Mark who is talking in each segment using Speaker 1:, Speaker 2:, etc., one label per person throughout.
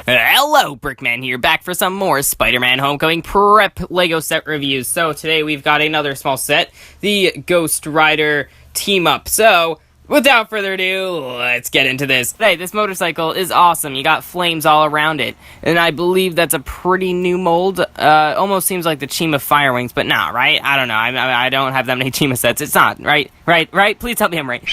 Speaker 1: Hello, Brickman here, back for some more Spiderman Homecoming prep LEGO set reviews. So today we've got another small set, the Ghost Rider team up. So without further ado, let's get into this. Hey, this motorcycle is awesome. You got flames all around it, and I believe that's a pretty new mold. Almost seems like the Chima Fire Wings, but nah, right? I don't know. I don't have that many Chima sets. It's not right. Please tell me I'm right.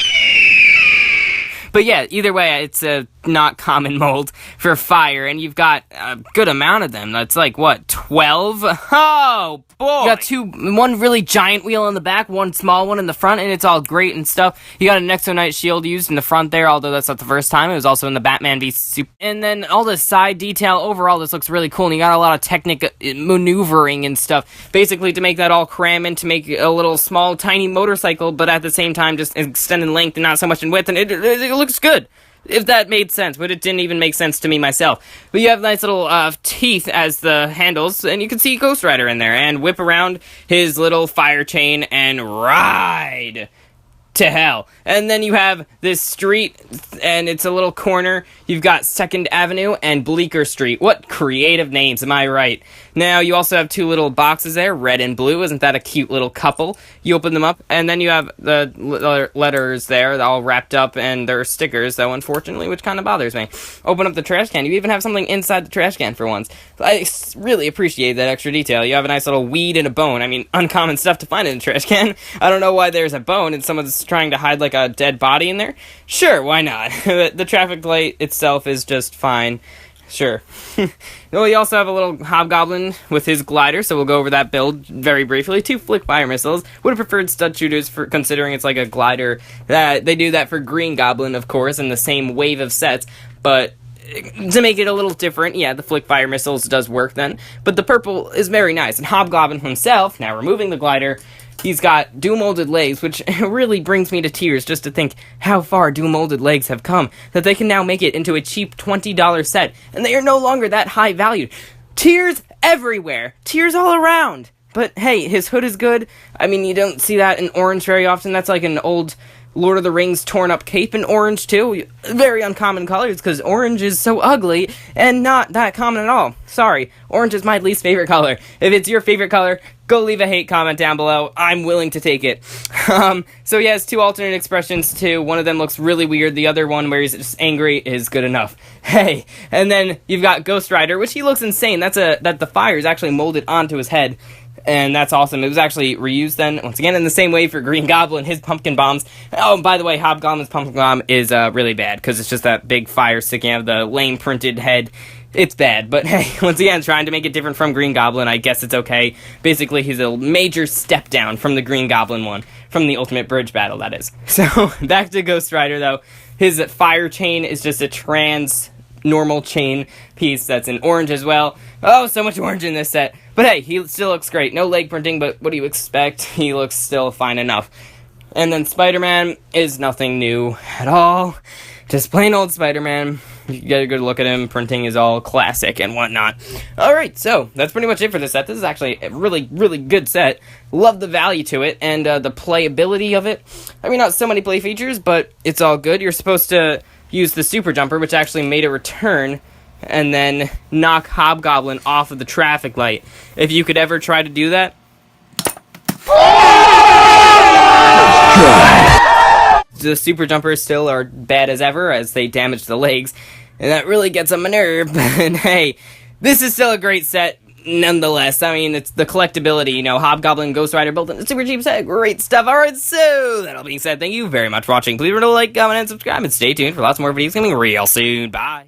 Speaker 1: But yeah, either way, it's a not common mold for fire, and you've got a good amount of them. That's like, what, 12? Oh, boy! You got one really giant wheel in the back, one small one in the front, and it's all great and stuff. You got an Exonite shield used in the front there, although that's not the first time. It was also in the Batman v Super. And then all the side detail, overall, this looks really cool, and you got a lot of maneuvering and stuff, basically to make that all cram in, to make a little small, tiny motorcycle, but at the same time, just extend in length and not so much in width, and it looks good. If that made sense, but it didn't even make sense to me myself. But you have nice little teeth as the handles, and you can see Ghost Rider in there, and whip around his little fire chain and ride to hell. And then you have this street, and it's a little corner. You've got 2nd Avenue and Bleecker Street. What creative names, am I right? Now, you also have two little boxes there, red and blue. Isn't that a cute little couple? You open them up, and then you have the letters there, they're all wrapped up, and there are stickers, though, unfortunately, which kind of bothers me. Open up the trash can. You even have something inside the trash can for once. I really appreciate that extra detail. You have a nice little weed and a bone. I mean, uncommon stuff to find in a trash can. I don't know why there's a bone, and someone's trying to hide, like, a dead body in there. Sure, why not? The traffic light itself is just fine. Sure. Well, you also have a little Hobgoblin with his glider, so we'll go over that build very briefly. 2 flick fire missiles. Would have preferred stud shooters, for considering it's like a glider. They do that for Green Goblin, of course, in the same wave of sets, but to make it a little different, yeah, the flick fire missiles does work then, but the purple is very nice. And Hobgoblin himself, now removing the glider, he's got dual-molded legs, which really brings me to tears just to think how far dual-molded legs have come, that they can now make it into a cheap $20 set, and they are no longer that high valued. Tears everywhere! Tears all around! But hey, his hood is good. I mean, you don't see that in orange very often. That's like an old Lord of the Rings torn-up cape in orange, too. Very uncommon colors, because orange is so ugly, and not that common at all. Sorry, orange is my least favorite color. If it's your favorite color, go leave a hate comment down below. I'm willing to take it. So he has 2 alternate expressions, too. One of them looks really weird. The other one, where he's just angry, is good enough. Hey, and then you've got Ghost Rider, which he looks insane. That the fire is actually molded onto his head. And that's awesome. It was actually reused then, once again, in the same way for Green Goblin, his pumpkin bombs. Oh, and by the way, Hobgoblin's pumpkin bomb is really bad, because it's just that big fire sticking out of the lame printed head. It's bad, but hey, once again, trying to make it different from Green Goblin, I guess it's okay. Basically, he's a major step down from the Green Goblin one, from the Ultimate Bridge Battle, that is. So, back to Ghost Rider, though. His fire chain is just a normal chain piece that's in orange as well. Oh, so much orange in this set. But hey, he still looks great. No leg printing, but what do you expect? He looks still fine enough. And then Spider-Man is nothing new at all. Just plain old Spider-Man. You get a good look at him. Printing is all classic and whatnot. Alright, so that's pretty much it for this set. This is actually a really, really good set. Love the value to it and the playability of it. I mean, not so many play features, but it's all good. You're supposed to use the super jumper, which actually made a return, and then knock Hobgoblin off of the traffic light. If you could ever try to do that. The super jumpers still are bad as ever, as they damage the legs, and that really gets on my nerve. But hey, this is still a great set nonetheless. I mean, it's the collectability, you know, Hobgoblin, Ghost Rider built in a super cheap set. Great stuff. Alright, so that all being said, thank you very much for watching. Please remember to like, comment, and subscribe, and stay tuned for lots more videos coming real soon. Bye.